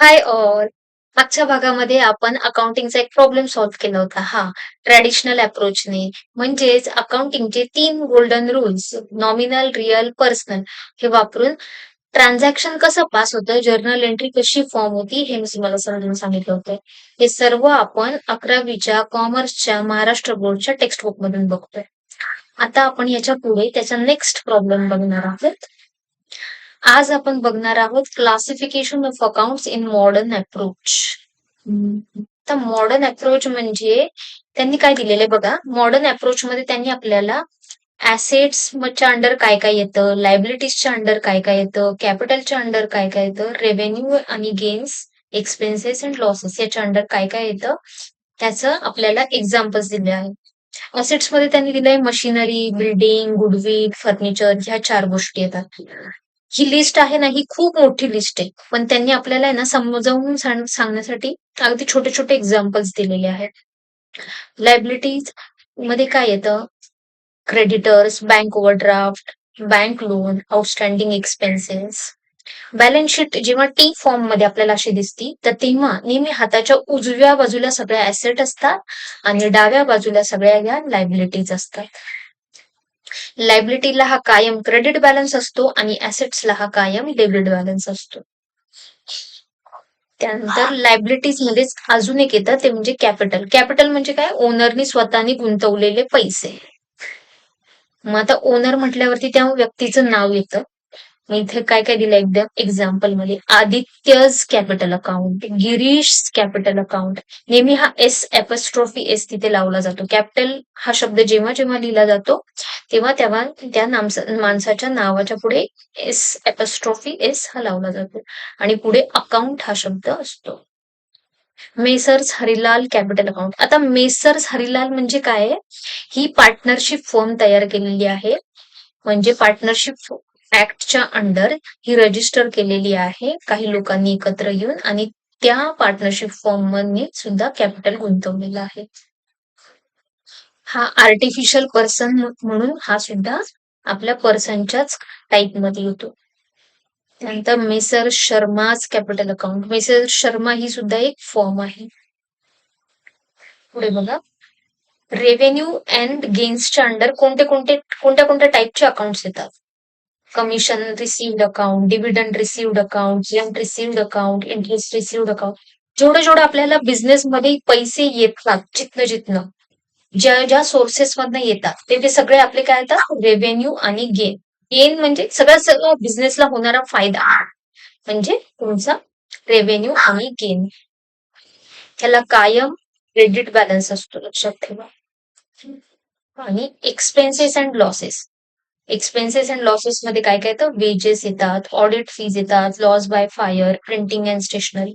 Hi all. मागच्या भागामध्ये आपण अकाउंटिंगचा एक प्रॉब्लेम सॉल्व्ह केला होता. ट्रॅडिशनल अप्रोचने म्हणजेच अकाउंटिंगचे 3 golden rules nominal, real, personal हे वापरून ट्रान्झॅक्शन कसं पास होतं, जर्नल एंट्री कशी फॉर्म होती हे मी तुम्हाला समजून सांगितलं होतं. हे सर्व आपण 11वीच्या कॉमर्सच्या महाराष्ट्र बोर्डच्या टेक्स्ट बुक मधून बघतोय. आता आपण याच्या पुढे त्याचा नेक्स्ट प्रॉब्लेम बघणार आहोत. आज आपण बघणार आहोत classification of accounts in modern approach. तर मॉडर्न अप्रोच म्हणजे त्यांनी काय दिलेलं बघा. मॉडर्न अप्रोच मध्ये त्यांनी आपल्याला च्या अंडर काय काय येतं, लायबिलिटीजच्या अंडर काय काय येतं, कॅपिटलच्या अंडर काय काय येतं, रेव्हेन्यू आणि गेन्स, एक्सपेन्सेस अँड लॉसेस याच्या अंडर काय काय येतं त्याचं आपल्याला एक्झाम्पल्स दिले आहे. असेट्स मध्ये त्यांनी दिलंय मशिनरी, बिल्डिंग, गुडविल, फर्निचर ह्या 4 गोष्टी येतात. ही लिस्ट आहे ना, ही खूप मोठी लिस्ट आहे. पण त्यांनी आपल्याला आहे ना समजावून सांगण्यासाठी अगदी छोटे छोटे एक्झाम्पल्स दिलेले आहेत. लायबिलिटीज मध्ये काय येतं? Creditors, bank overdraft, bank loan, outstanding expenses. Balance sheet जेव्हा टी फॉर्म मध्ये आपल्याला अशी दिसती, तर तेव्हा नेहमी हाताच्या उजव्या बाजूला सगळ्या ऍसेट असतात आणि डाव्या बाजूला सगळ्या या लायबिलिटीज असतात. लायबिलिटीला हा कायम क्रेडिट बॅलन्स असतो आणि ऍसेट्सला हा कायम डेबिट बॅलन्स असतो. त्यानंतर लायबिलिटीज मध्येच अजून एक येतं ते म्हणजे कॅपिटल. कॅपिटल म्हणजे काय? ओनरनी स्वतःनी गुंतवलेले पैसे. मग आता ओनर म्हटल्यावरती त्या व्यक्तीचं नाव येतं. मग इथे काय काय दिलं एकदम एक्झाम्पल मध्ये? Aditya's capital account, Girish capital account. नेहमी हा एस तिथे लावला जातो. कॅपिटल हा शब्द जेव्हा जेव्हा लिहिला जातो तेव्हा तेव्हा त्या माणसाच्या नावाच्या पुढे एस हा लावला जातो आणि पुढे अकाउंट हा शब्द असतो. Messrs Harilal capital account. आता मेसर्स हरिलाल म्हणजे काय आहे? ही पार्टनरशिप फर्म तयार केलेली आहे. म्हणजे पार्टनरशिप ऍक्टच्या अंडर ही रजिस्टर केलेली आहे काही लोकांनी एकत्र येऊन आणि त्या पार्टनरशिप फर्म मध्ये सुद्धा कॅपिटल गुंतवलेलं आहे. हा आर्टिफिशियल पर्सन म्हणून हा सुद्धा आपल्या पर्सनच्याच टाईप मध्ये येतो. त्यानंतर Messrs Sharma's capital account. Messrs Sharma ही सुद्धा एक फॉर्म आहे. पुढे बघा. रेव्हेन्यू अँड गेन्सच्या अंडर कोणत्या कोणत्या टाईपचे अकाउंट्स येतात? Commission received account, dividend received account, rent received account, interest received account. जेवढं जेवढं आपल्याला बिझनेस मध्ये पैसे येतात जिथनं जिथनं ज्या ज्या सोर्सेस मधनं येतात ते सगळे आपले काय येतात? रेव्हेन्यू आणि गेन. गेन म्हणजे सगळं सगळं बिझनेसला होणारा फायदा म्हणजे तुमचा रेव्हेन्यू आणि गेन. त्याला कायम क्रेडिट बॅलन्स असतो, लक्षात ठेवा. आणि expenses and losses. Expenses and losses मध्ये काय काय येतं? वेजेस येतात, ऑडिट फीज येतात, loss by fire, printing and stationery.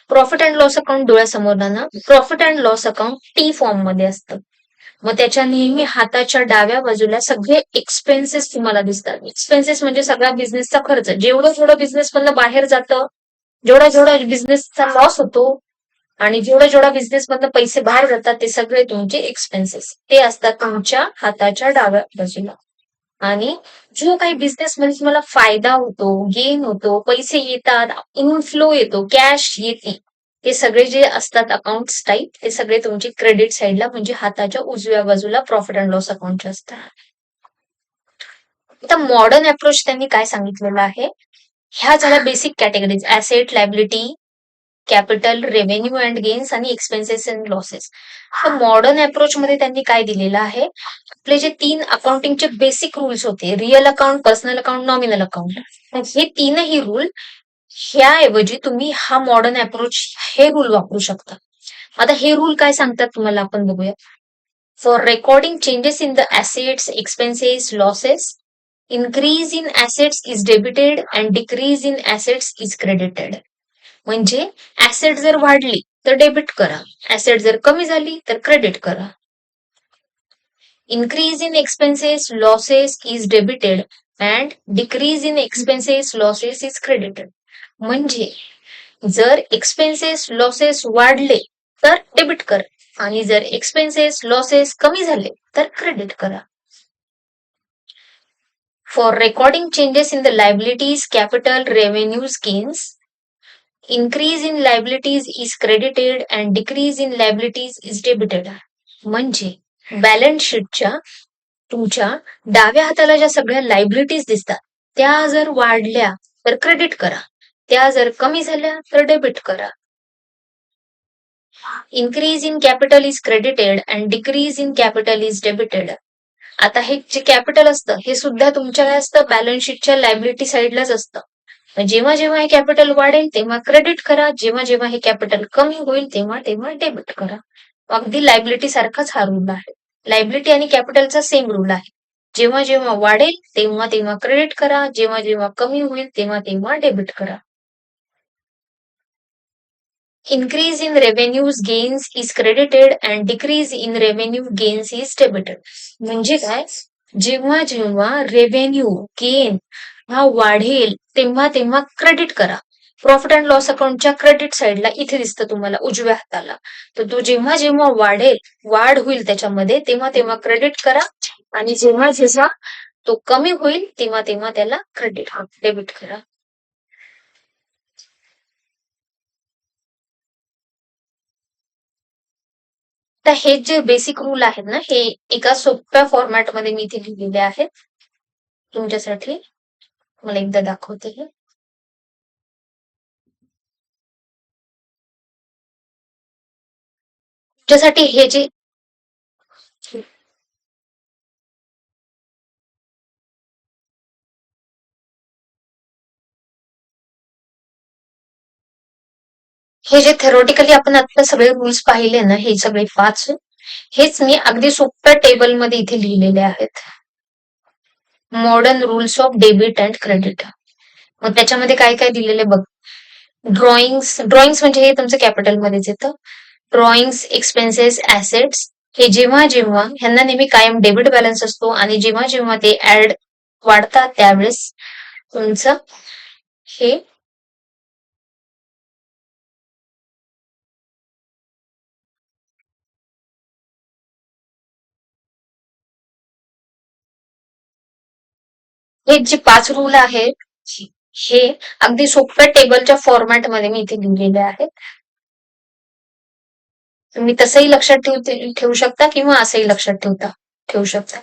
Profit and loss account डोळ्यासमोर ना, profit and loss account T form मध्ये असतं. मग त्याच्या नेहमी हाताच्या डाव्या बाजूला सगळे एक्सपेन्सेस तुम्हाला दिसतात. एक्सपेन्सेस म्हणजे सगळ्या बिझनेसचा खर्च. जेवढं जेवढं बिझनेस मधनं बाहेर जातं, जेवढा जेवढा बिझनेसचा लॉस होतो आणि जेवढा जेवढा बिझनेस मधनं पैसे बाहेर जातात ते सगळे तुमचे एक्सपेन्सेस ते असतात तुमच्या हाताच्या डाव्या बाजूला. आणि जो काही बिझनेस मध्ये तुम्हाला फायदा होतो, गेन होतो, पैसे येतात, इनफ्लो येतो, कॅश येते, ते सगळे जे असतात अकाउंट्स टाईप ते सगळे तुमचे क्रेडिट साईडला म्हणजे हाताच्या उजव्या बाजूला प्रॉफिट अँड लॉस अकाउंटचे असतात. आता मॉडर्न अप्रोच त्यांनी काय सांगितलेलं आहे? ह्या झाल्या basic categories: asset, liability, capital, revenue and gains आणि एक्सपेन्सेस अँड लॉसेस. तर मॉडर्न अप्रोच मध्ये त्यांनी काय दिलेलं आहे? आपले जे 3 अकाउंटिंगचे बेसिक रूल्स होते, real account, personal account, nominal account, हे तीनही रूल ह्याऐवजी तुम्ही हा मॉडर्न अप्रोच हे रूल वापरू शकता. आता हे रूल काय सांगतात तुम्हाला आपण बघूया. For recording changes in the assets, expenses, losses, increase in assets is debited and decrease in assets is credited. म्हणजे ऍसेट जर वाढली तर डेबिट करा, ऍसेट जर कमी झाली तर क्रेडिट करा. Increase in expenses losses is debited and decrease in expenses losses is credited. म्हणजे जर एक्सपेन्सेस लॉसेस वाढले तर डेबिट करा आणि जर एक्सपेन्सेस लॉसेस कमी झाले तर क्रेडिट करा. For recording changes in the liabilities, capital, revenues, gains, increase in liabilities is credited and decrease in liabilities is debited. म्हणजे बॅलन्स शीटच्या तुमच्या डाव्या हाताला ज्या सगळ्या लायबिलिटीज दिसतात त्या जर वाढल्या तर क्रेडिट करा, त्या जर कमी झाल्या तर डेबिट करा. Increase in capital is credited and decrease in capital is debited. आता हे जे कॅपिटल असतं हे सुद्धा तुमच्या काय असतं, बॅलन्स शीटच्या लायबिलिटी साईडलाच असतं. जेव्हा जेव्हा हे कॅपिटल वाढेल तेव्हा क्रेडिट करा, जेव्हा जेव्हा हे कॅपिटल कमी होईल तेव्हा तेव्हा डेबिट करा. अगदी लायबिलिटी सारखाच हा रूल आहे. लायबिलिटी आणि कॅपिटलचा सेम रूल आहे. जेव्हा जेव्हा वाढेल तेव्हा तेव्हा क्रेडिट करा, जेव्हा जेव्हा कमी होईल तेव्हा तेव्हा डेबिट करा. Increase in revenues gains is credited and decrease in revenue gains is debited. म्हणजे काय, जेव्हा जेव्हा रेव्हेन्यू गेन हा वाढेल तेव्हा तेव्हा क्रेडिट करा. प्रॉफिट अँड लॉस अकाउंटच्या क्रेडिट साईडला इथे दिसतं तुम्हाला उजव्या हाताला. तर तो जेव्हा जेव्हा वाढेल, वाढ होईल त्याच्यामध्ये तेव्हा तेव्हा क्रेडिट करा आणि जेव्हा जेव्हा तो कमी होईल तेव्हा तेव्हा त्याला डेबिट करा. तर हे जे बेसिक रूल आहेत ना, हे एका सोप्या फॉर्मॅटमध्ये मी इथे लिहिलेले आहेत तुमच्यासाठी. मला एकदा दाखवते हे. तुमच्यासाठी हे जे थेरोटिकली आपण आता सगळे रूल्स पाहिले ना, हे सगळे 5 हेच मी अगदी सोप्या टेबलमध्ये इथे लिहिलेले आहेत. Modern rules of debit and credit. मग त्याच्यामध्ये काय काय दिलेले बघ. ड्रॉइंग्स म्हणजे हे तुमचं कॅपिटलमध्येच येतं. ड्रॉइंग्स, एक्सपेन्सेस, ऍसेट्स हे जेव्हा जेव्हा ह्यांना नेहमी कायम डेबिट बॅलन्स असतो आणि जेव्हा जेव्हा ते ऍड वाढतात त्यावेळेस तुमचं हे हे जे 5 रूल आहेत हे अगदी सोप्या टेबलच्या फॉर्मॅटमध्ये मी इथे लिहिलेले आहेत. तुम्ही तसंही लक्षात ठेवू शकता किंवा असंही लक्षात ठेवू शकता.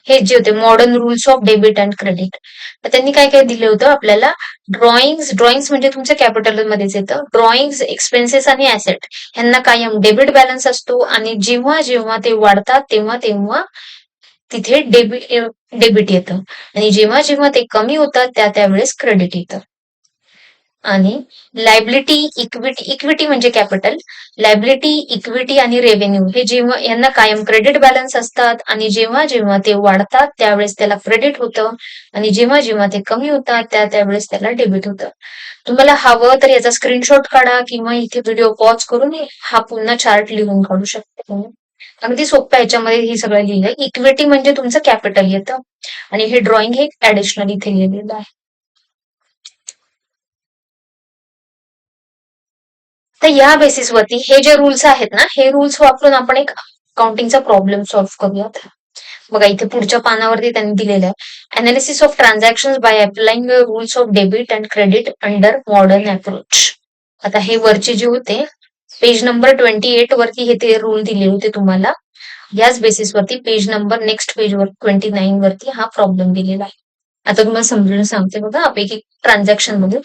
हे जे होते modern rules of debit and credit. तर त्यांनी काय काय दिलं होतं आपल्याला. ड्रॉइंग्स म्हणजे तुमचं कॅपिटल मध्येच येतं. ड्रॉइंग्स, एक्सपेन्सेस आणि ऍसेट ह्यांना कायम डेबिट बॅलन्स असतो आणि जेव्हा जेव्हा ते वाढतात तेव्हा तेव्हा तिथे डेबिट येतं आणि जेव्हा जेव्हा ते कमी होतात त्यावेळेस क्रेडिट येतं. आणि लायबिलिटी, इक्विटी म्हणजे कॅपिटल, लायबिलिटी, इक्विटी आणि रेव्हेन्यू हे जेव्हा यांना कायम क्रेडिट बॅलन्स असतात आणि जेव्हा जेव्हा ते वाढतात त्यावेळेस त्याला क्रेडिट होतं आणि जेव्हा जेव्हा ते कमी होतात त्यावेळेस त्याला डेबिट होतं. तुम्हाला हवं तर याचा स्क्रीनशॉट काढा किंवा इथे व्हिडिओ पॉज करून हा पुन्हा चार्ट लिहून काढू शकता तुम्ही. अगदी सोप्या याच्यामध्ये हे सगळं लिहिलंय. इक्विटी म्हणजे तुमचं कॅपिटल येतं आणि हे ड्रॉइंग हे ऍडिशनल इथे लिहिलेलं आहे. तर या बेसिसवरती हे जे रूल्स आहेत ना, हे रूल्स वापरून आपण एक अकाउंटिंगचा प्रॉब्लेम सॉल्व्ह करूयात. बघा इथे पुढच्या पानावरती त्यांनी दिलेलं आहे. Analysis of transaction by applying rules of debit and credit under modern approach. आता हे वरचे जे होते पेज नंबर 28 वरती हे ते रूल दिले होते तुम्हाला. याच बेसिसवरती पेज नंबर नेक्स्ट पेजवर 29 वरती हा प्रॉब्लेम दिलेला आहे. आता तुम्हाला समजून सांगते बघा. आपली ट्रान्झॅक्शन मध्ये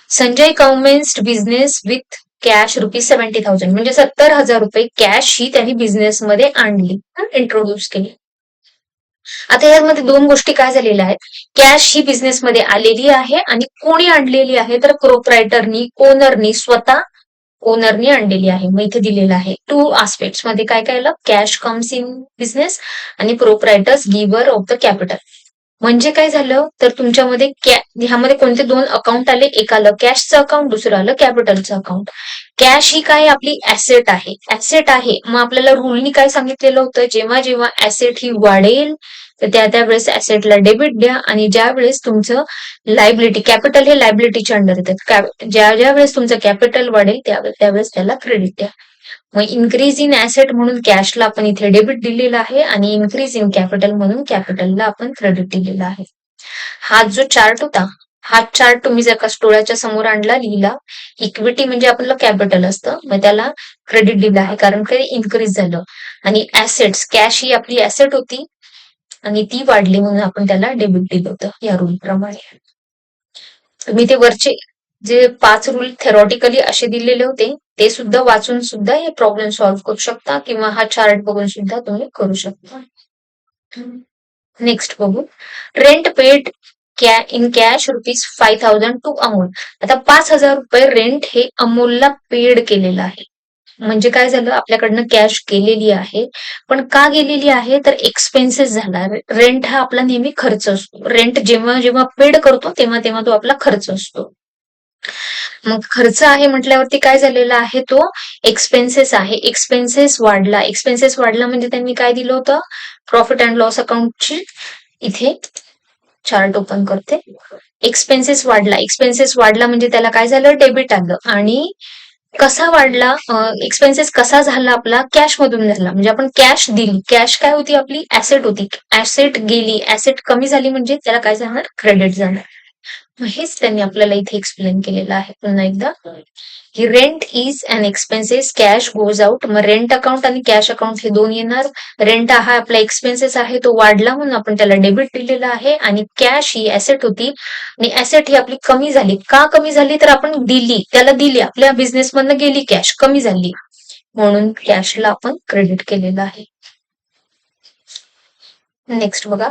संजय कमेन्स्ड बिझनेस विथ कॅश ₹70,000 म्हणजे 70,000 रुपये कॅश ही त्यांनी बिझनेस मध्ये आणली, इंट्रोड्यूस केली. आता यामध्ये 2 गोष्टी काय झालेल्या आहेत. कॅश ही बिझनेस मध्ये आलेली आहे आणि कोणी आणलेली आहे तर प्रोप्रायटरनी, ओनरनी आणलेली आहे. मग इथे दिलेलं आहे 2 आस्पेक्ट्स मध्ये काय काय आलं. कॅश कम्स इन बिझनेस आणि प्रोप्रायटर्स गिव्हर ऑफ द कॅपिटल. म्हणजे काय झालं तर तुमच्यामध्ये ह्यामध्ये कोणते 2 अकाउंट आले. एक आलं कॅशचं अकाउंट, दुसरं आलं कॅपिटलचं अकाउंट. कॅश ही काय आपली ऍसेट आहे. मग आपल्याला रूलनी काय सांगितलेलं होतं, जेव्हा जेव्हा ऍसेट ही वाढेल तर त्यावेळेस ऍसेटला डेबिट द्या आणि ज्या वेळेस तुमचं लायबिलिटी, कॅपिटल हे लायबिलिटीच्या अंडर येतात. ज्या वेळेस तुमचं कॅपिटल वाढेल त्यावेळेस त्याला क्रेडिट द्या. मग इन्क्रीज इन ऍसेट म्हणून कॅशला आपण इथे डेबिट दिलेला आहे आणि इन्क्रीज इन कॅपिटल म्हणून कॅपिटलला आपण क्रेडिट दिलेला आहे. हा जो चार्ट होता हा चार्ट तुम्ही जर का डोळ्याच्या समोर आणला, लिहिला, इक्विटी म्हणजे आपलं कॅपिटल असतं, मग त्याला क्रेडिट दिलं आहे कारण काही इन्क्रीज झालं. आणि ऍसेट्स, कॅश ही आपली ऍसेट होती आणि ती वाढली म्हणून आपण त्याला डेबिट दिलं होतं या रूल प्रमाणे. तुम्ही ते वरचे जे 5 रूल थेरॉटिकली असे दिलेले होते ते सुद्धा वाचून सुद्धा हे प्रॉब्लेम सॉल्व्ह करू शकता किंवा हा चार्ट बघून सुद्धा तुम्ही करू शकता. नेक्स्ट बघू. Rent paid in cash ₹5,000 to Amol. आता 5,000 रुपये रेंट हे अमोलला पेड केलेलं आहे. म्हणजे काय झालं, आपल्याकडनं कॅश गेलेली आहे, पण का गेलेली आहे तर एक्सपेन्सेस झाला. रेंट हा आपला नेहमी खर्च असतो. रेंट जेव्हा जेव्हा पेड करतो तेव्हा तेव्हा तो आपला खर्च असतो. मग खर्च आहे म्हटल्यावरती काय झालेला आहे, तो एक्सपेन्सेस आहे. एक्सपेन्सेस वाढला. एक्सपेन्सेस वाढला म्हणजे त्यांनी काय दिलं होतं, प्रॉफिट अँड लॉस अकाउंटची इथे चार्ट ओपन करते. एक्सपेन्सेस वाढला. एक्सपेन्सेस वाढला म्हणजे त्याला काय झालं, डेबिट आलं. आणि कसा वाढला, एक्सपेन्सेस कसा झाला आपला, कॅश मधून झाला. म्हणजे आपण कॅश दिली. कॅश काय होती, आपली ऍसेट होती. ऍसेट गेली, ऍसेट कमी झाली म्हणजे त्याला काय जाणार, क्रेडिट जाणार. हेच त्यांनी आपल्याला इथे एक्सप्लेन केलेलं आहे पुन्हा एकदा, की rent is an expenses, cash goes out. मग रेंट अकाउंट आणि कॅश अकाउंट हे दोन येणार. रेंट हा आपला एक्सपेन्सेस आहे, तो वाढला म्हणून आपण त्याला डेबिट दिलेला आहे. आणि कॅश ही ऍसेट होती आणि ऍसेट ही आपली कमी झाली. का कमी झाली तर आपण दिली, त्याला दिली, आपल्या बिझनेस मधनं गेली, कॅश कमी झाली म्हणून कॅशला आपण क्रेडिट केलेलं आहे. नेक्स्ट बघा.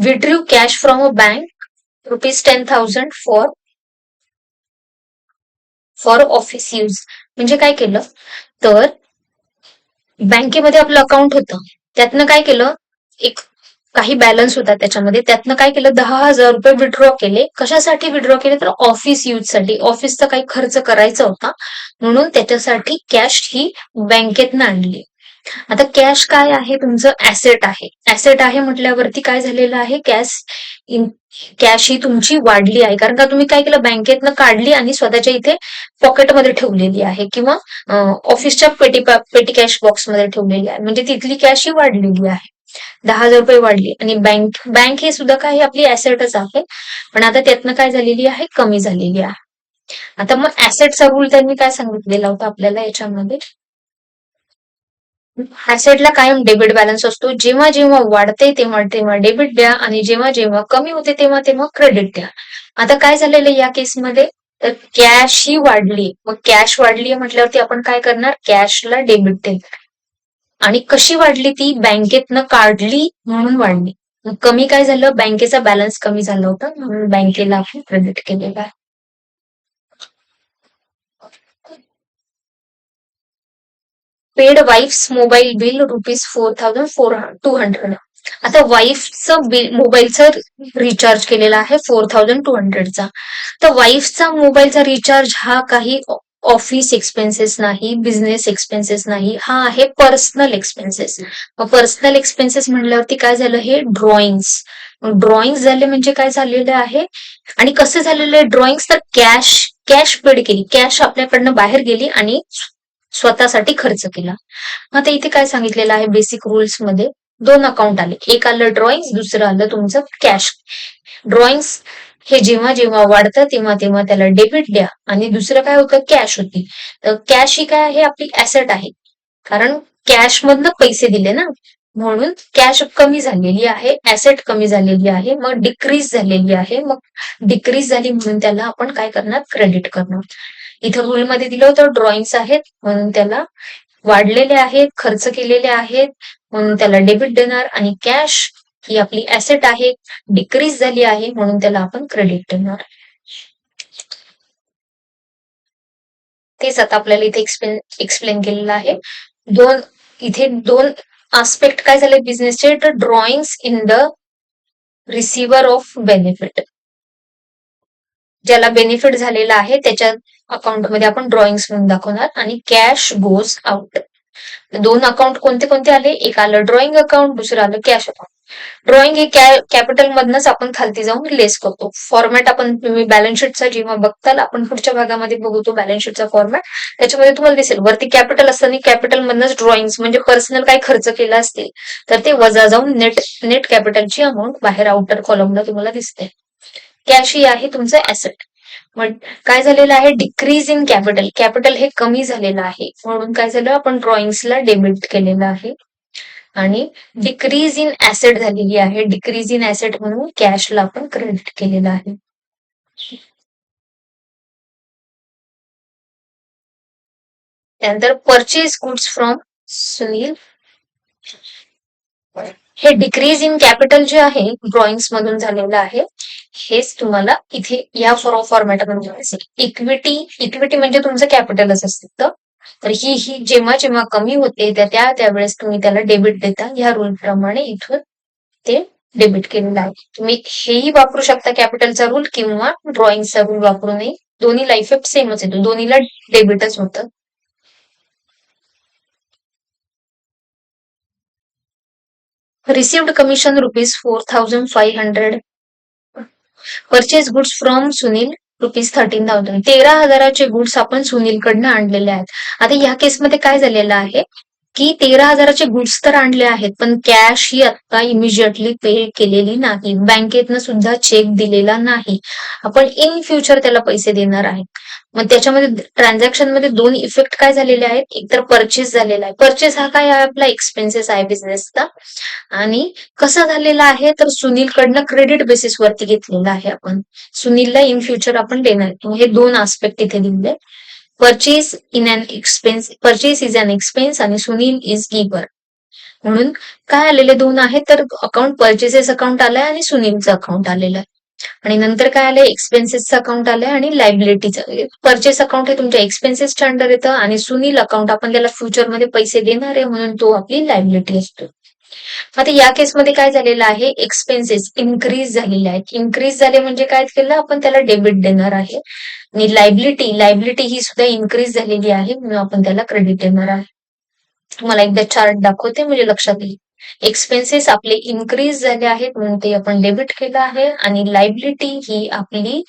Withdrew cash from a bank ₹10,000 for office use. म्हणजे काय केलं तर बँकेमध्ये आपलं अकाउंट होतं, त्यातनं काय केलं, एक काही बॅलन्स होता त्याच्यामध्ये, त्यातनं काय केलं, 10,000 रुपये विड्रॉ केले. कशासाठी विड्रॉ केले तर ऑफिस यूज साठी. ऑफिसचा काही खर्च करायचा होता म्हणून त्याच्यासाठी कॅश ही बँकेतनं आणली. आता कॅश काय आहे, तुमचं ऍसेट आहे. ऍसेट आहे म्हटल्यावरती काय झालेलं आहे, कॅश ही तुमची वाढली आहे. कारण का तुम्ही काय केलं, बँकेतनं काढली आणि स्वतःच्या इथे पॉकेटमध्ये ठेवलेली आहे किंवा ऑफिसच्या पेटी कॅश बॉक्समध्ये ठेवलेली आहे. म्हणजे तिथली कॅश ही वाढलेली आहे. 10,000 रुपये वाढली. आणि बँक हे सुद्धा काही आपली ऍसेटच आहे, पण आता त्यातनं काय झालेली आहे, कमी झालेली आहे. आता मग ऍसेटचा रूल त्यांनी काय सांगितलेला होता आपल्याला याच्यामध्ये, ऍसेटला कायम डेबिट बॅलन्स असतो. जेव्हा जेव्हा वाढते तेव्हा तेव्हा डेबिट द्या आणि जेव्हा जेव्हा कमी होते तेव्हा तेव्हा क्रेडिट द्या. आता काय झालेलं या केसमध्ये, तर कॅश ही वाढली. मग कॅश वाढली म्हटल्यावरती आपण काय करणार, कॅशला डेबिट देणार. आणि कशी वाढली ती, बँकेतनं काढली म्हणून वाढली. मग कमी काय झालं, बँकेचा बॅलन्स कमी झाला होता म्हणून बँकेला आपण क्रेडिट केलेला आहे. Paid wife's mobile bill ₹4,200. आता वाईफचं बिल, मोबाईलचं रिचार्ज केलेला आहे 4,200चा. तर वाईफचा मोबाईलचा रिचार्ज हा काही ऑफिस एक्सपेन्सेस नाही, बिझनेस एक्सपेन्सेस नाही, हा आहे पर्सनल एक्सपेन्सेस. मग पर्सनल एक्सपेन्सेस म्हणल्यावरती काय झालं, हे ड्रॉइंग्स. ड्रॉइंग झाले म्हणजे काय झालेलं आहे, आणि कसं झालेलं आहे ड्रॉइंग्स, तर कॅश कॅश पेड केली, कॅश आपल्याकडनं बाहेर गेली आणि स्वतःसाठी खर्च केला. आता इथे काय सांगितलेलं आहे, बेसिक रूल्स मध्ये दोन अकाउंट आले. एक आलं ड्रॉइंग, दुसरं आलं तुमचं कॅश. ड्रॉइंग्स हे जेव्हा जेव्हा वाढतं तेव्हा तेव्हा त्याला डेबिट द्या. आणि दुसरं काय होतं, कॅश होती. तर कॅश ही काय आहे, आपली ऍसेट आहे, कारण कॅश मधनं पैसे दिले ना, म्हणून कॅश कमी झालेली आहे, ऍसेट कमी झालेली आहे, मग डिक्रीज झालेली आहे. मग डिक्रीज झाली म्हणून त्याला आपण काय करणार, क्रेडिट करणार. इथं रूलमध्ये दिलं होतं ड्रॉइंग्स आहेत म्हणून त्याला वाढलेले आहेत, खर्च केलेले आहेत म्हणून त्याला डेबिट देणार. आणि कॅश ही आपली ऍसेट आहे, डिक्रीज झाली आहे म्हणून त्याला आपण क्रेडिट देणार. तेच आता आपल्याला इथे एक्सप्लेन केलेलं आहे. इथे दोन आस्पेक्ट काय झाले बिझनेसचे, तर drawings in the receiver of benefit. ज्याला बेनिफिट झालेला आहे त्याच्या अकाउंटमध्ये आपण ड्रॉइंग्स म्हणून दाखवणार. आणि कॅश गोज आउट. दोन अकाउंट कोणते कोणते आले, एक आलं ड्रॉइंग अकाउंट, दुसरं आलं कॅश अकाउंट. ड्रॉइंग हे कॅपिटल मधनच आपण खालती जाऊन लेस करतो. फॉर्मॅट आपण तुम्ही बॅलन्स शीटचा जेव्हा बघताल, आपण पुढच्या भागामध्ये बघू तो बॅलन्स शीटचा फॉर्मॅट, त्याच्यामध्ये तुम्हाला दिसेल वरती कॅपिटल असताना कॅपिटल मधनच ड्रॉइंग्स म्हणजे पर्सनल काही खर्च केला असतील तर ते वजा जाऊन नेट कॅपिटलची अमाऊंट बाहेर आउटर कॉलमला तुम्हाला दिसते. कॅश ही आहे तुमचं ऍसेट. मग काय झालेलं आहे, डिक्रीज इन कॅपिटल, कॅपिटल हे कमी झालेलं आहे म्हणून काय झालं, आपण ड्रॉइंग्सला डेबिट केलेलं आहे. आणि डिक्रीज इन ऍसेट झालेली आहे, डिक्रीज इन ऍसेट म्हणून कॅशला आपण क्रेडिट केलेलं आहे. त्यानंतर परचेज गुड्स फ्रॉम सुनील, हे डिक्रीज इन कॅपिटल जे आहे ड्रॉइंग्स मधून झालेलं आहे, हेच तुम्हाला इथे या फॉर्मॅटमध्ये असेल. इक्विटी, इक्विटी म्हणजे तुमचं कॅपिटलच असतं. तर ही जेव्हा जेव्हा कमी होते त्यावेळेस तुम्ही त्याला डेबिट देता. ह्या रूल प्रमाणे इथून ते डेबिट केलेलं आहे. तुम्ही हेही वापरू शकता कॅपिटलचा रूल किंवा ड्रॉइंगचा रूल वापरूनही, दोन्हीला इफेक्ट सेमच येतो, दोन्हीला डेबिटच होतं. Received commission ₹4,500. Purchase goods from Sunil ₹13,000. 13,000चे गुड्स आपण सुनीलकडनं आणलेले आहेत. आता या केसमध्ये काय झालेलं आहे की 13,000चे गुड्स तर आणले आहेत, पण कॅश ही आता इमिजिएटली पे केलेली नाही, बँकेतनं सुद्धा चेक दिलेला नाही. आपण इन फ्युचर त्याला पैसे देणार आहे. मग त्याच्यामध्ये ट्रान्झॅक्शन मध्ये दोन इफेक्ट काय झालेले आहेत, एक तर परचेस झालेला आहे. परचेस हा काय आहे, आपला एक्सपेन्सेस आहे बिझनेसचा. आणि कसा झालेला आहे, तर सुनीलकडनं क्रेडिट बेसिस वरती घेतलेला आहे आपण. सुनीलला इन फ्युचर आपण देणार. हे दोन आस्पेक्ट इथे दिले. Purchase in an expense, purchase is an expense आणि सुनील इज गिव्हर. म्हणून काय आलेले दोन आहेत, तर अकाउंट परचेसेस अकाउंट आलाय आणि सुनीलचं अकाउंट आलेलं आहे. आणि नंतर काय आलंय, एक्सपेन्सेसचं अकाउंट आलंय आणि लायबिलिटीचं. परचेस अकाउंट हे तुमच्या एक्सपेन्सेसच्या अंडर येतं आणि सुनील अकाउंट आपण त्याला फ्युचरमध्ये पैसे देणार आहे म्हणून तो आपली लायबिलिटी असतो. आता या केसमध्ये काय झालेलं आहे, एक्सपेन्सेस इन्क्रीज झालेले आहेत. इन्क्रीज झाले म्हणजे काय केलं, आपण त्याला डेबिट देणार आहे. आणि लायबिलिटी ही सुद्धा इन्क्रीज झालेली आहे म्हणून आपण त्याला क्रेडिट देणार आहे. तुम्हाला एकदा चार्ट दाखवते म्हणजे लक्षात येईल. एक्सपेन्सेस आपले इन्क्रीज झाले आहेत म्हणून ते आपण डेबिट केलं आहे आणि लायबिलिटी ही आपली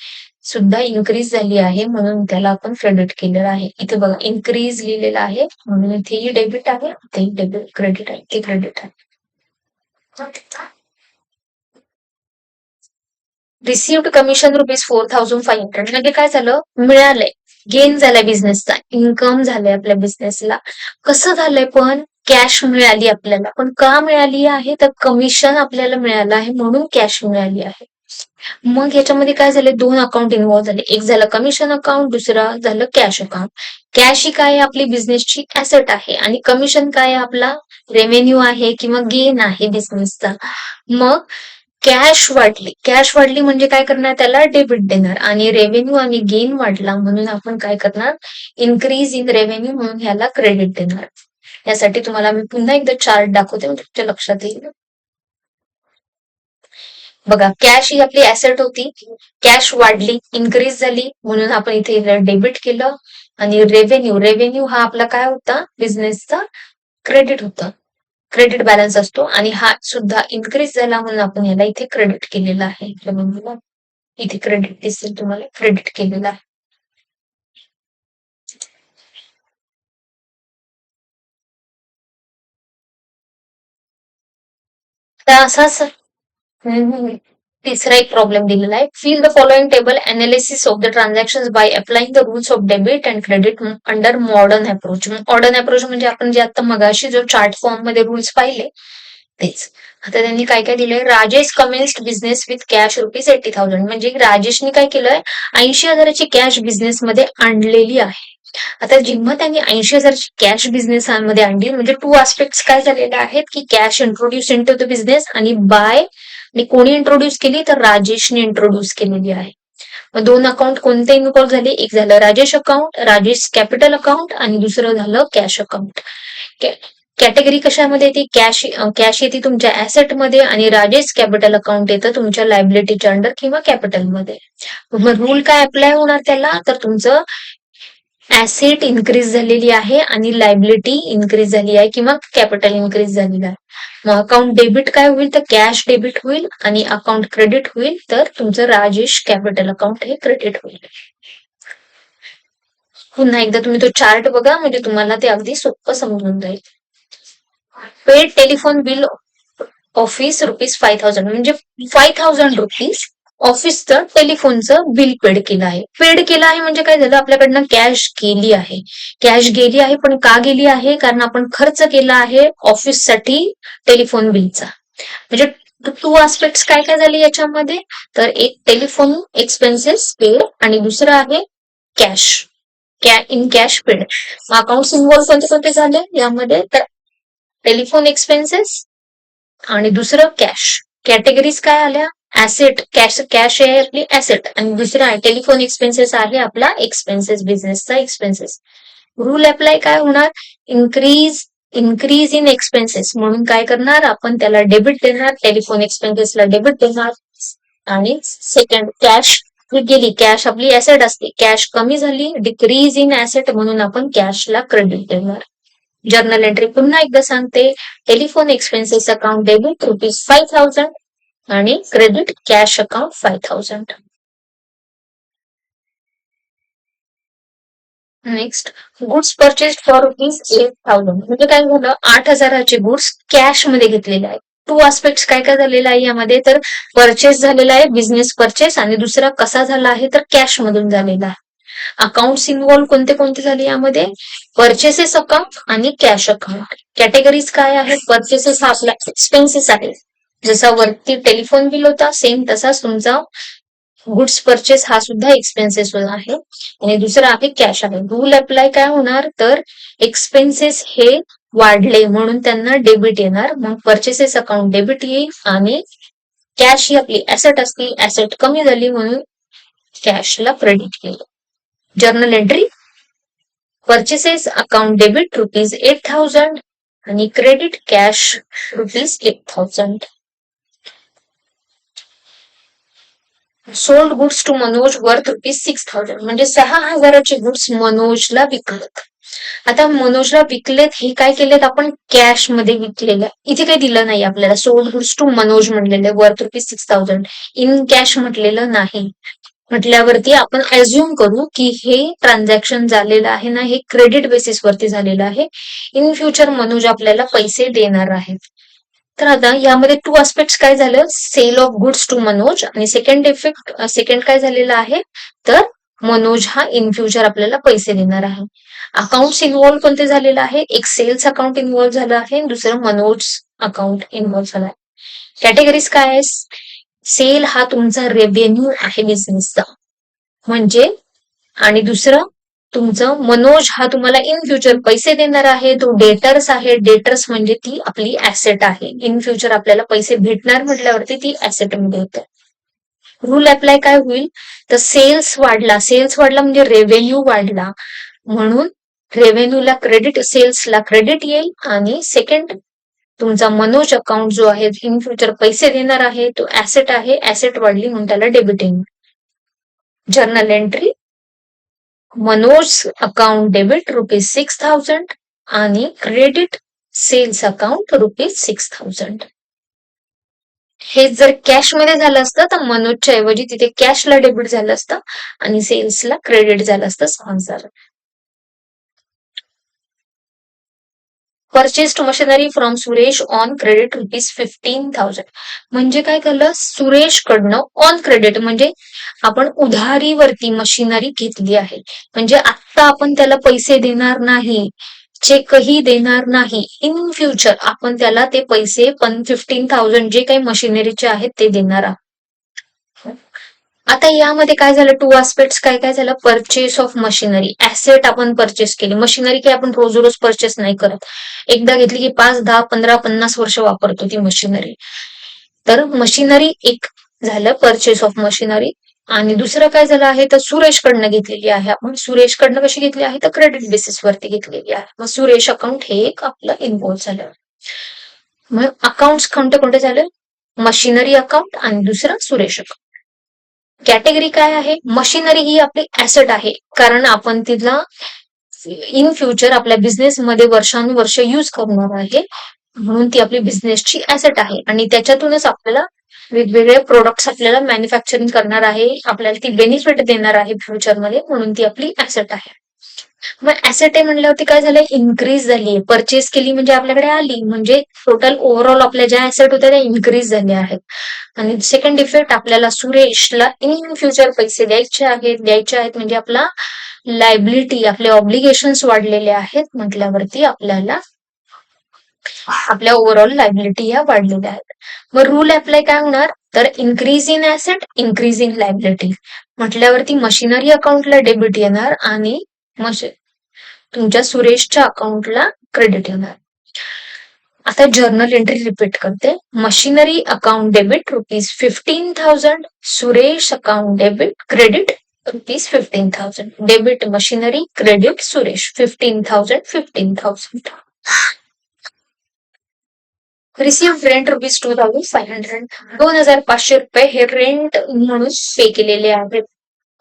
सुद्धा इन्क्रीज झाली आहे म्हणून त्याला आपण क्रेडिट केलेलं आहे. इथे बघा इन्क्रीज लिहिलेलं आहे म्हणून इथेही डेबिट आहे, इथेही डेबिट क्रेडिट आहे, ते क्रेडिट आहे. रिसिव्ड कमिशन ₹4,500 म्हणजे काय झालं, मिळालंय, गेन झालाय बिझनेसचा, इन्कम झालंय आपल्या बिझनेसला. कसं झालंय, पण कॅश मिळाली आपल्याला. पण का मिळाली आहे, तर कमिशन आपल्याला मिळालं आहे म्हणून कॅश मिळाली आहे. मग याच्यामध्ये काय झाले, दोन अकाउंट इन्व्हॉल्व्ह झाले. एक झालं कमिशन अकाउंट, दुसरं झालं कॅश अकाउंट. कॅश ही काय आहे, आपली बिझनेसची ऍसेट आहे आणि कमिशन काय आहे, आपला रेव्हेन्यू आहे किंवा गेन आहे बिझनेसचा. मग कॅश वाढली म्हणजे काय करणार, त्याला डेबिट देणार. आणि रेव्हेन्यू आणि गेन वाढला म्हणून आपण काय करणार, इन्क्रीज इन रेव्हेन्यू म्हणून ह्याला क्रेडिट देणार. यासाठी तुम्हाला मी पुन्हा एकदा चार्ट दाखवते म्हणजे तुमच्या लक्षात येईल. बघा, कॅश ही आपली ऍसेट होती, कॅश वाढली, इन्क्रीज झाली म्हणून आपण इथे डेबिट केलं. आणि रेव्हेन्यू हा आपला काय होता, बिझनेसचा क्रेडिट होता, क्रेडिट बॅलन्स असतो आणि हा सुद्धा इन्क्रीज झाला म्हणून आपण याला इथे क्रेडिट केलेला आहे. इथे क्रेडिट दिसेल तुम्हाला, क्रेडिट केलेला आहे. तर असाच तिसरा एक प्रॉब्लेम दिलेला आहे. Fill the following table analysis of the transaction by applying the rules of debit and credit under modern approach. Modern approach म्हणजे आपण जे आता मगाशी जो चार्ट फॉर्म मध्ये रूल्स पाहिले तेच. आता त्यांनी काय काय दिलंय, राजेश कमेन्स्ड बिझनेस विथ कॅश ₹80,000. म्हणजे राजेशने काय केलंय, 80,000ची कॅश बिझनेसमध्ये आणलेली आहे. आता जेव्हा त्यांनी 80,000ची कॅश बिझनेस मध्ये आणली म्हणजे टू आस्पेक्ट काय झालेले आहेत, की cash introduce into the business आणि बाय आणि कोणी इंट्रोड्यूस केली, तर राजेशने इंट्रोड्यूस केलेली आहे. मग दोन अकाउंट कोणते इन्व्हॉल्व्ह झाले, एक झालं Rajesh account, Rajesh capital account आणि दुसरं झालं कॅश अकाउंट. कॅटेगरी कशामध्ये येते, कॅश येते तुमच्या ऍसेट मध्ये आणि राजेश कॅपिटल अकाउंट येतं तुमच्या लायबिलिटीच्या अंडर किंवा कॅपिटल मध्ये. मग रूल काय अप्लाय होणार त्याला, तर तुमचं ऍसेट इन्क्रीज झालेली आहे आणि लायबिलिटी इन्क्रीज झाली आहे किंवा कॅपिटल इन्क्रीज झालेलं आहे. मग अकाउंट डेबिट काय होईल, तर कॅश डेबिट होईल आणि अकाउंट क्रेडिट होईल, तर तुमचं राजेश कॅपिटल अकाउंट हे क्रेडिट होईल. पुन्हा एकदा तुम्ही तो चार्ट बघा म्हणजे तुम्हाला ते अगदी सोपं समजून जाईल. पेड टेलिफोन बिल ऑफिस ₹5,000 म्हणजे ₹5,000 ऑफिसचं टेलिफोनचं बिल पेड केलं आहे. पेड केलं आहे म्हणजे काय झालं, आपल्याकडनं कॅश गेली आहे. कॅश गेली आहे, पण का गेली आहे? कारण आपण खर्च केला आहे ऑफिससाठी टेलिफोन बिलचा. म्हणजे टू आस्पेक्ट्स काय काय झाले याच्यामध्ये, तर एक टेलिफोन एक्सपेन्सेस पेड आणि दुसरं आहे cash, in cash paid. Accounts involve कोणते कोणते झाले यामध्ये, तर टेलिफोन एक्सपेन्सेस आणि दुसरं कॅश. कॅटेगरीज काय आल्या, ऍसेट, कॅश आहे आपली ऍसेट, आणि दुसरं आहे टेलिफोन एक्सपेन्सेस आहे आपला एक्सपेन्सेस, बिझनेसचा एक्सपेन्सेस. रूल अप्लाय काय होणार, इन्क्रीज इन एक्सपेन्सेस म्हणून काय करणार आपण, त्याला डेबिट देणार, टेलिफोन एक्सपेन्सेसला डेबिट देणार. आणि सेकंड कॅश गेली, कॅश आपली ऍसेट असते, कॅश कमी झाली, डिक्रीज इन ऍसेट म्हणून आपण कॅशला क्रेडिट देणार. जर्नल एंट्री पुन्हा एकदा सांगते, टेलिफोन एक्सपेन्सेस अकाउंट डेबिट ₹5,000 आणि credit cash account 5,000. Next, goods purchased for ₹8,000 म्हणजे काय झालं, 8,000चे गुड्स कॅश मध्ये घेतलेले आहेत. टू आस्पेक्ट काय काय झालेलं आहे यामध्ये, तर परचेस झालेला आहे बिझनेस परचेस, आणि दुसरा कसा झाला आहे तर कॅश मधून झालेला आहे. अकाउंट्स इन्व्हॉल्व कोणते कोणते झाले यामध्ये, परचेसेस अकाउंट आणि कॅश अकाउंट. कॅटेगरीज काय आहेत, परचेसेस हा आपला एक्सपेन्सेस आहे, जसा वरती टेलिफोन बिल होता सेम तसाच तुमचा गुड्स परचेस हा सुद्धा एक्सपेन्सेस आहे, आणि दुसरा आहे कॅश आहे. रूल अप्लाय काय होणार, तर एक्सपेन्सेस हे वाढले म्हणून त्यांना डेबिट येणार, मग परचेसेस अकाउंट डेबिट येईल, आणि कॅश ही आपली ऍसेट असते, ऍसेट कमी झाली म्हणून कॅशला क्रेडिट केलं. Journal entry, purchases account debit ₹8,000 आणि credit cash ₹8,000. Sold goods to Manoj worth ₹6,000 म्हणजे 6,000चे गुड्स मनोजला विकलेत. आता मनोजला विकलेत, हे काय केलेत आपण, कॅश मध्ये विकलेलं, इथे काही दिलं नाही आपल्याला. सोल्ड गुड्स टू मनोज म्हटलेले, वर्थ ₹6,000, इन कॅश म्हटलेलं नाही. म्हटल्यावरती आपण अज्युम करू की हे ट्रान्झॅक्शन झालेलं आहे ना, हे क्रेडिट बेसिस वरती झालेलं आहे. इन फ्युचर मनोज आपल्याला पैसे देणार आहेत. तर आता यामध्ये टू आस्पेक्ट काय झालं, sale of goods to Manoj, आणि सेकंड काय झालेलं आहे, तर मनोज हा इन फ्युचर आपल्याला पैसे देणार आहे. अकाउंट्स इन्व्हॉल्व कोणते झालेलं आहे, एक सेल्स अकाउंट इन्व्हॉल्व झालं आहे, दुसरं मनोज अकाउंट इन्व्हॉल्व झाला आहे. कॅटेगरीज काय आहे, सेल हा तुमचा रेव्हेन्यू आहे बिझनेसचा म्हणजे, आणि दुसरं तुमचं मनोज हा तुम्हाला इन फ्युचर पैसे देणार आहे, तो डेटर्स आहे. डेटर्स म्हणजे ती आपली ऍसेट आहे, इन फ्युचर आपल्याला पैसे भेटणार म्हटल्यावरती ती ऍसेट मध्ये येते. रूल अप्लाय काय होईल, तर सेल्स वाढला म्हणजे रेव्हेन्यू वाढला म्हणून रेव्हेन्यूला क्रेडिट, सेल्सला क्रेडिट येईल, आणि सेकंड तुमचा मनोज अकाउंट जो आहे इन फ्युचर पैसे देणार आहे, तो ऍसेट आहे, ऍसेट वाढली म्हणून त्याला डेबिट येईल. Journal entry, Manoj account debit ₹6,000 आणि क्रेडिट सेल्स अकाउंट ₹6,000. हे जर कॅश मध्ये झालं असतं तर मनोजच्या ऐवजी तिथे कॅशला डेबिट झालं असतं आणि सेल्सला क्रेडिट झालं असतं 6,000. Purchased machinery from Suresh on credit ₹15,000 म्हणजे काय केलं, सुरेश कडनं ऑन क्रेडिट म्हणजे आपण उधारीवरती मशिनरी घेतली आहे, म्हणजे आता आपण त्याला पैसे देणार नाही, चेकही देणार नाही, इन फ्युचर आपण त्याला ते पैसे 15,000 जे काही मशिनरीचे आहेत ते देणार आहोत. आता यामध्ये काय झालं, टू आस्पेक्ट्स काय काय झालं, परचेस ऑफ मशिनरी, ऍसेट आपण परचेस केली, मशिनरी काही आपण रोज रोज परचेस नाही करत, एकदा घेतली की 5, 10, 15, 50 वर्ष वापरतो ती मशिनरी. तर मशिनरी एक झालं परचेस ऑफ मशिनरी, आणि दुसरं काय झालं आहे तर सुरेश कडनं घेतलेली आहे आपण. सुरेश कडनं कशी घेतली आहे तर क्रेडिट बेसिस वरती घेतलेली आहे, मग सुरेश अकाउंट हे एक आपलं इन्व्हॉल्व झालं. मग अकाउंट कोणते कोणते झाले, मशिनरी अकाउंट आणि दुसरं सुरेश अकाउंट. कॅटेगरी काय आहे, मशिनरी ही आपली ऍसेट आहे, कारण आपण तिला इन फ्युचर आपल्या बिझनेसमध्ये वर्षानुवर्ष यूज करणार आहे म्हणून ती आपली बिझनेसची ऍसेट आहे, आणि त्याच्यातूनच आपल्याला वेगवेगळे प्रोडक्ट्स आपल्याला मॅन्युफॅक्चरिंग करणार आहे, आपल्याला ती बेनिफिट देणार आहे फ्युचरमध्ये म्हणून ती आपली ऍसेट आहे. मग ऍसेट आहे म्हणल्यावरती काय झालंय, इन्क्रीज झाली, परचेस केली म्हणजे आपल्याकडे आली, म्हणजे टोटल ओव्हरऑल आपल्या ज्या ऍसेट होत्या त्या इन्क्रीज झाल्या आहेत. आणि सेकंड इफेक्ट, आपल्याला सुरेशला इन फ्युचर पैसे द्यायचे आहेत म्हणजे आपला लायबिलिटी, आपले ऑब्लिगेशन्स वाढलेले आहेत म्हटल्यावरती आपल्याला आपल्या ओव्हरऑल लायबिलिटी या वाढलेल्या आहेत. मग रूल अप्लाय काय होणार, तर increase in asset, increase in liability म्हटल्यावरती मशिनरी अकाउंटला डेबिट येणार आणि तुमच्या सुरेशच्या अकाउंटला क्रेडिट येणार. आता जर्नल एंट्री रिपीट करते. Machinery account debit ₹15,000, Suresh account debit credit ₹15,000. Debit machinery, credit Suresh, 15,000. Receive rent ₹2,500. ₹2,500 हे रेंट म्हणून पे केलेले आहेत.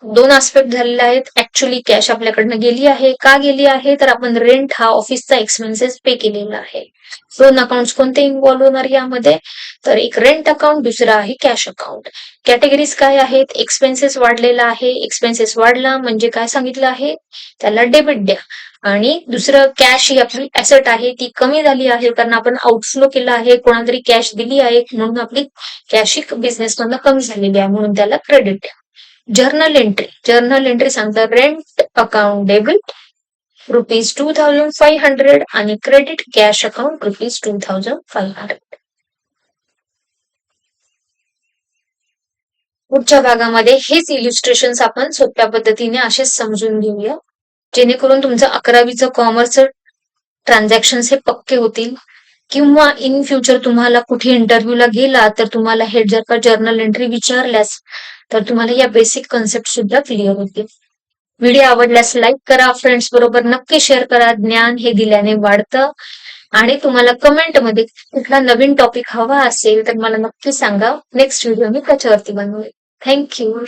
दोन आस्पेक्ट झालेले आहेत. ऍक्च्युअली कॅश आपल्याकडनं गेली आहे. का गेली आहे, तर आपण रेंट हा ऑफिसचा एक्सपेन्सेस पे केलेला आहे. दोन अकाउंट कोणते इन्व्हॉल्व्ह होणार यामध्ये, तर एक रेंट अकाउंट, दुसरा आहे कॅश अकाउंट. कॅटेगरीज काय आहेत, एक्सपेन्सेस वाढलेला आहे, एक्सपेन्सेस वाढला म्हणजे काय सांगितलं आहे, त्याला डेबिट द्या. आणि दुसरं कॅश ही आपली ऍसेट आहे, ती कमी झाली आहे कारण आपण आउटफ्लो केला आहे, कोणातरी कॅश दिली आहे म्हणून आपली कॅश ही बिझनेस मधनं कमी झालेली आहे म्हणून त्याला क्रेडिट द्या. जर्नल एंट्री सांगतात रेंट अकाउंट डेबिट ₹2,500 आणि क्रेडिट कॅश अकाउंट ₹2,500. पुढच्या भागामध्ये हेच इलिस्ट्रेशन आपण सोप्या पद्धतीने असेच समजून घेऊया, जेणेकरून तुमचं 11वीचं कॉमर्सचं ट्रान्झॅक्शन हे पक्के होतील, किंवा इन फ्युचर तुम्हाला कुठे इंटरव्ह्यूला गेला तर तुम्हाला हे जर का जर्नल एंट्री विचारल्यास तर तुम्हाला या बेसिक कन्सेप्ट सुद्धा क्लिअर होतील. व्हिडिओ आवडल्यास लाईक करा, फ्रेंड्स बरोबर नक्की शेअर करा. ज्ञान हे दिल्याने वाढतं. आणि तुम्हाला कमेंटमध्ये कुठला नवीन टॉपिक हवा असेल तर मला नक्की सांगा. नेक्स्ट व्हिडिओ मी त्याच्यावरती बनवेल. थँक्यू.